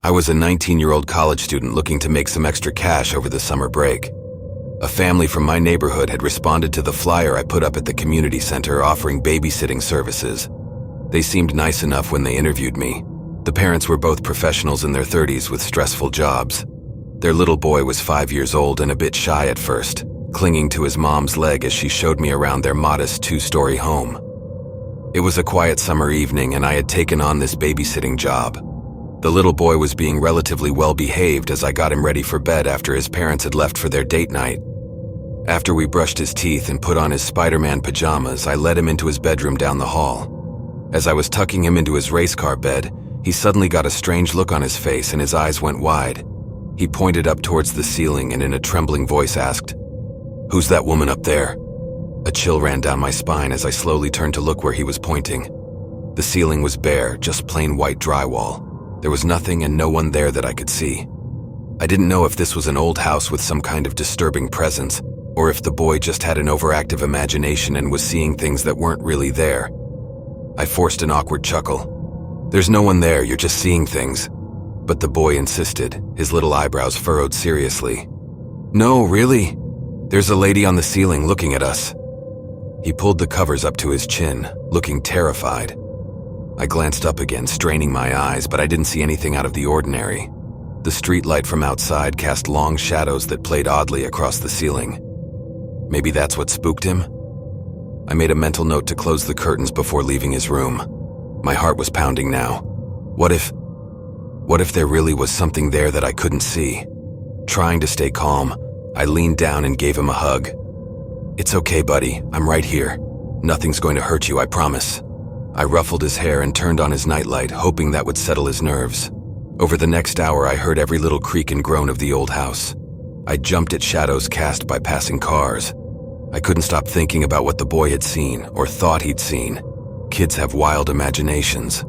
I was a 19-year-old college student looking to make some extra cash over the summer break. A family from my neighborhood had responded to the flyer I put up at the community center offering babysitting services. They seemed nice enough when they interviewed me. The parents were both professionals in their 30s with stressful jobs. Their little boy was 5 years old and a bit shy at first, clinging to his mom's leg as she showed me around their modest 2-story home. It was a quiet summer evening and I had taken on this babysitting job. The little boy was being relatively well behaved as I got him ready for bed after his parents had left for their date night. After we brushed his teeth and put on his Spider-Man pajamas, I led him into his bedroom down the hall. As I was tucking him into his race car bed, he suddenly got a strange look on his face and his eyes went wide. He pointed up towards the ceiling and in a trembling voice asked, "Who's that woman up there?" A chill ran down my spine as I slowly turned to look where he was pointing. The ceiling was bare, just plain white drywall. There was nothing and no one there that I could see. I didn't know if this was an old house with some kind of disturbing presence, or if the boy just had an overactive imagination and was seeing things that weren't really there. I forced an awkward chuckle. "There's no one there, you're just seeing things." But the boy insisted, his little eyebrows furrowed seriously. "No, really? There's a lady on the ceiling looking at us." He pulled the covers up to his chin, looking terrified. I glanced up again, straining my eyes, but I didn't see anything out of the ordinary. The street light from outside cast long shadows that played oddly across the ceiling. Maybe that's what spooked him? I made a mental note to close the curtains before leaving his room. My heart was pounding now. What if there really was something there that I couldn't see? Trying to stay calm, I leaned down and gave him a hug. "It's okay, buddy. I'm right here. Nothing's going to hurt you, I promise." I ruffled his hair and turned on his nightlight, hoping that would settle his nerves. Over the next hour, I heard every little creak and groan of the old house. I jumped at shadows cast by passing cars. I couldn't stop thinking about what the boy had seen, or thought he'd seen. Kids have wild imaginations.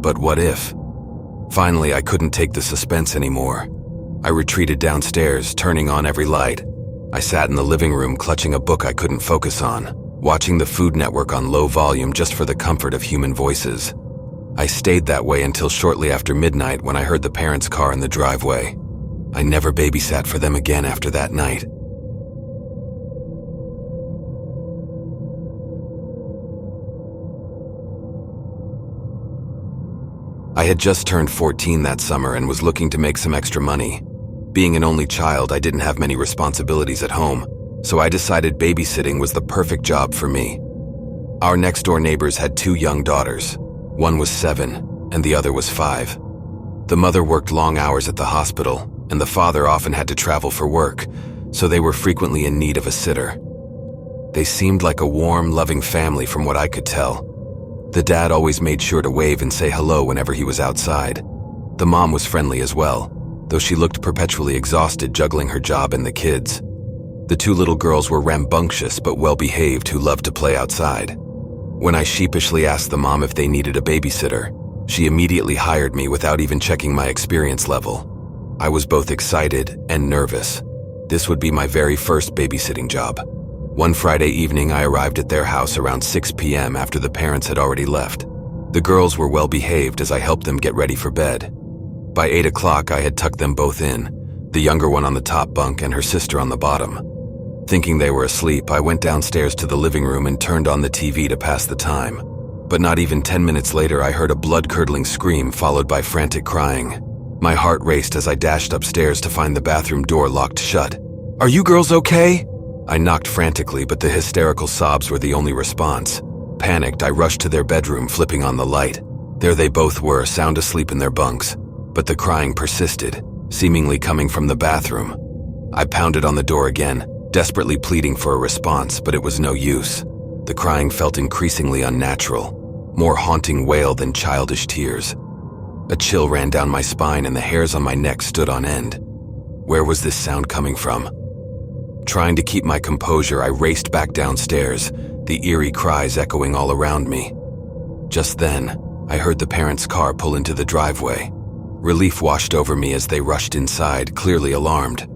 But what if? Finally, I couldn't take the suspense anymore. I retreated downstairs, turning on every light. I sat in the living room, clutching a book I couldn't focus on, watching the Food Network on low volume just for the comfort of human voices. I stayed that way until shortly after midnight when I heard the parents' car in the driveway. I never babysat for them again after that night. I had just turned 14 that summer and was looking to make some extra money. Being an only child, I didn't have many responsibilities at home, so I decided babysitting was the perfect job for me. Our next-door neighbors had 2 young daughters. One was 7, and the other was 5. The mother worked long hours at the hospital, and the father often had to travel for work, so they were frequently in need of a sitter. They seemed like a warm, loving family from what I could tell. The dad always made sure to wave and say hello whenever he was outside. The mom was friendly as well, though she looked perpetually exhausted juggling her job and the kids. The 2 little girls were rambunctious but well-behaved who loved to play outside. When I sheepishly asked the mom if they needed a babysitter, she immediately hired me without even checking my experience level. I was both excited and nervous. This would be my very first babysitting job. One Friday evening, I arrived at their house around 6 p.m. after the parents had already left. The girls were well-behaved as I helped them get ready for bed. By 8 o'clock, I had tucked them both in, the younger one on the top bunk and her sister on the bottom. Thinking they were asleep, I went downstairs to the living room and turned on the TV to pass the time. But not even 10 minutes later, I heard a blood-curdling scream followed by frantic crying. My heart raced as I dashed upstairs to find the bathroom door locked shut. "Are you girls okay?" I knocked frantically, but the hysterical sobs were the only response. Panicked, I rushed to their bedroom, flipping on the light. There they both were, sound asleep in their bunks. But the crying persisted, seemingly coming from the bathroom. I pounded on the door again, desperately pleading for a response, but it was no use. The crying felt increasingly unnatural, more haunting wail than childish tears. A chill ran down my spine and the hairs on my neck stood on end. Where was this sound coming from? Trying to keep my composure, I raced back downstairs, the eerie cries echoing all around me. Just then, I heard the parents' car pull into the driveway. Relief washed over me as they rushed inside, clearly alarmed.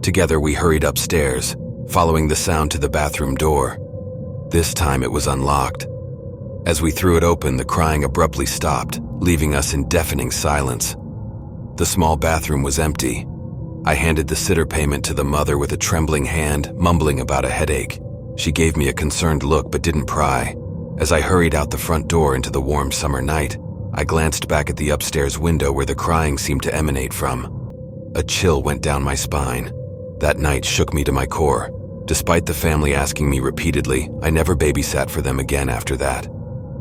Together we hurried upstairs, following the sound to the bathroom door. This time it was unlocked. As we threw it open, the crying abruptly stopped, leaving us in deafening silence. The small bathroom was empty. I handed the sitter payment to the mother with a trembling hand, mumbling about a headache. She gave me a concerned look but didn't pry. As I hurried out the front door into the warm summer night, I glanced back at the upstairs window where the crying seemed to emanate from. A chill went down my spine. That night shook me to my core. Despite the family asking me repeatedly, I never babysat for them again after that.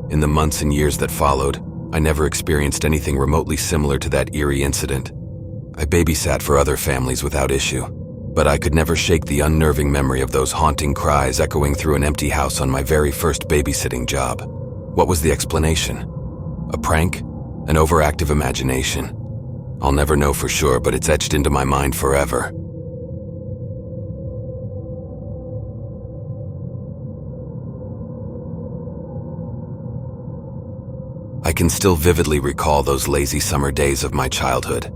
In the months and years that followed, I never experienced anything remotely similar to that eerie incident. I babysat for other families without issue, but I could never shake the unnerving memory of those haunting cries echoing through an empty house on my very first babysitting job. What was the explanation? A prank? An overactive imagination? I'll never know for sure, but it's etched into my mind forever. I can still vividly recall those lazy summer days of my childhood.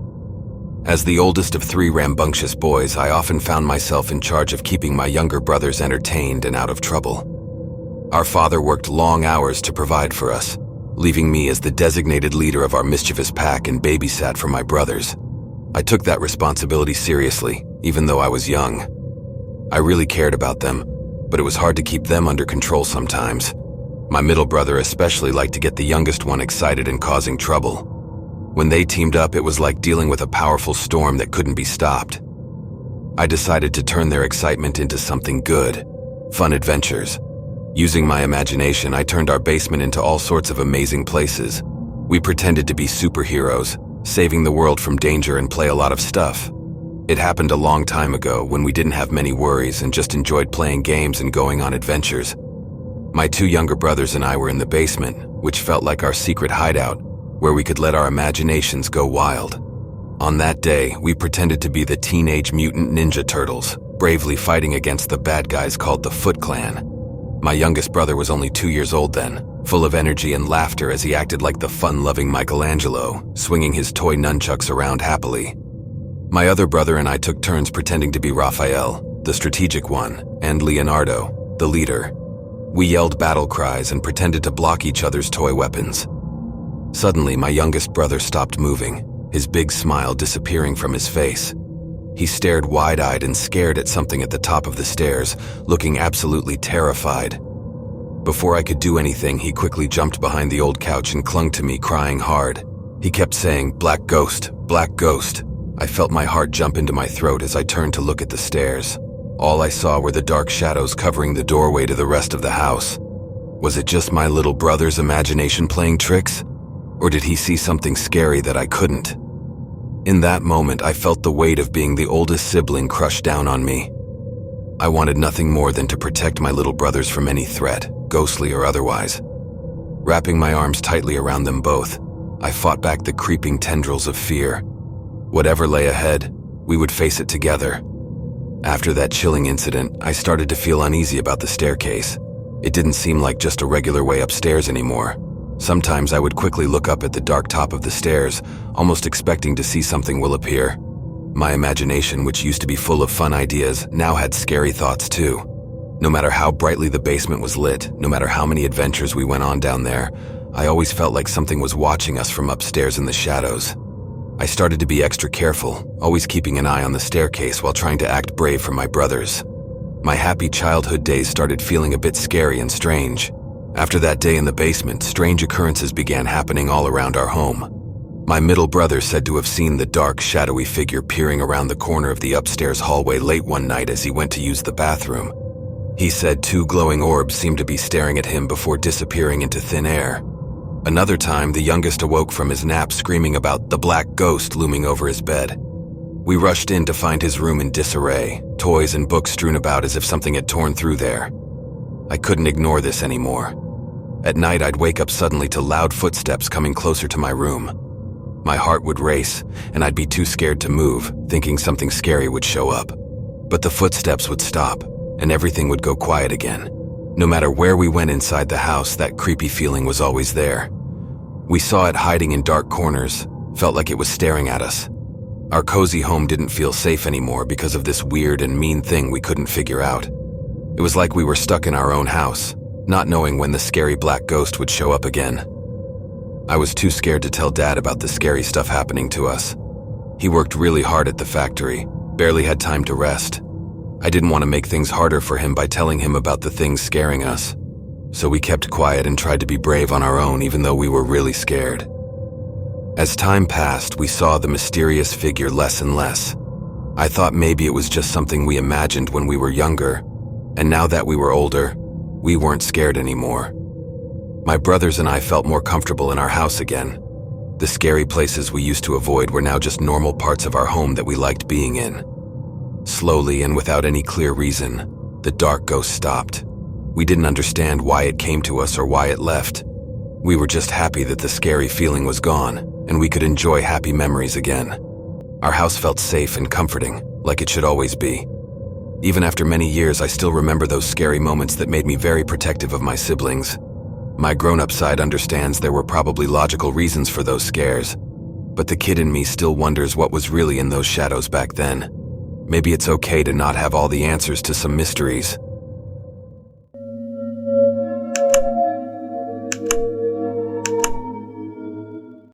As the oldest of 3 rambunctious boys, I often found myself in charge of keeping my younger brothers entertained and out of trouble. Our father worked long hours to provide for us, leaving me as the designated leader of our mischievous pack and babysat for my brothers. I took that responsibility seriously, even though I was young. I really cared about them, but it was hard to keep them under control sometimes. My middle brother especially liked to get the youngest one excited and causing trouble. When they teamed up, it was like dealing with a powerful storm that couldn't be stopped. I decided to turn their excitement into something good, fun adventures. Using my imagination, I turned our basement into all sorts of amazing places. We pretended to be superheroes, saving the world from danger and play a lot of stuff. It happened a long time ago when we didn't have many worries and just enjoyed playing games and going on adventures. My 2 younger brothers and I were in the basement, which felt like our secret hideout, where we could let our imaginations go wild. On that day, we pretended to be the Teenage Mutant Ninja Turtles, bravely fighting against the bad guys called the Foot Clan. My youngest brother was only 2 years old then, full of energy and laughter as he acted like the fun-loving Michelangelo, swinging his toy nunchucks around happily. My other brother and I took turns pretending to be Raphael, the strategic one, and Leonardo, the leader. We yelled battle cries and pretended to block each other's toy weapons. Suddenly, my youngest brother stopped moving, his big smile disappearing from his face. He stared wide-eyed and scared at something at the top of the stairs, looking absolutely terrified. Before I could do anything, he quickly jumped behind the old couch and clung to me, crying hard. He kept saying, "Black ghost, black ghost." I felt my heart jump into my throat as I turned to look at the stairs. All I saw were the dark shadows covering the doorway to the rest of the house. Was it just my little brother's imagination playing tricks? Or did he see something scary that I couldn't? In that moment, I felt the weight of being the oldest sibling crush down on me. I wanted nothing more than to protect my little brothers from any threat, ghostly or otherwise. Wrapping my arms tightly around them both, I fought back the creeping tendrils of fear. Whatever lay ahead, we would face it together. After that chilling incident, I started to feel uneasy about the staircase. It didn't seem like just a regular way upstairs anymore. Sometimes I would quickly look up at the dark top of the stairs, almost expecting to see something will appear. My imagination, which used to be full of fun ideas, now had scary thoughts too. No matter how brightly the basement was lit, no matter how many adventures we went on down there, I always felt like something was watching us from upstairs in the shadows. I started to be extra careful, always keeping an eye on the staircase while trying to act brave for my brothers. My happy childhood days started feeling a bit scary and strange. After that day in the basement, strange occurrences began happening all around our home. My middle brother said to have seen the dark, shadowy figure peering around the corner of the upstairs hallway late one night as he went to use the bathroom. He said 2 glowing orbs seemed to be staring at him before disappearing into thin air. Another time, the youngest awoke from his nap screaming about the black ghost looming over his bed. We rushed in to find his room in disarray, toys and books strewn about as if something had torn through there. I couldn't ignore this anymore. At night, I'd wake up suddenly to loud footsteps coming closer to my room. My heart would race, and I'd be too scared to move, thinking something scary would show up. But the footsteps would stop, and everything would go quiet again. No matter where we went inside the house, that creepy feeling was always there. We saw it hiding in dark corners, felt like it was staring at us. Our cozy home didn't feel safe anymore because of this weird and mean thing we couldn't figure out. It was like we were stuck in our own house, not knowing when the scary black ghost would show up again. I was too scared to tell Dad about the scary stuff happening to us. He worked really hard at the factory, barely had time to rest. I didn't want to make things harder for him by telling him about the things scaring us. So we kept quiet and tried to be brave on our own even though we were really scared. As time passed, we saw the mysterious figure less and less. I thought maybe it was just something we imagined when we were younger, and now that we were older, we weren't scared anymore. My brothers and I felt more comfortable in our house again. The scary places we used to avoid were now just normal parts of our home that we liked being in. Slowly and without any clear reason, the dark ghost stopped. We didn't understand why it came to us or why it left. We were just happy that the scary feeling was gone, and we could enjoy happy memories again. Our house felt safe and comforting, like it should always be. Even after many years, I still remember those scary moments that made me very protective of my siblings. My grown-up side understands there were probably logical reasons for those scares, but the kid in me still wonders what was really in those shadows back then. Maybe it's okay to not have all the answers to some mysteries,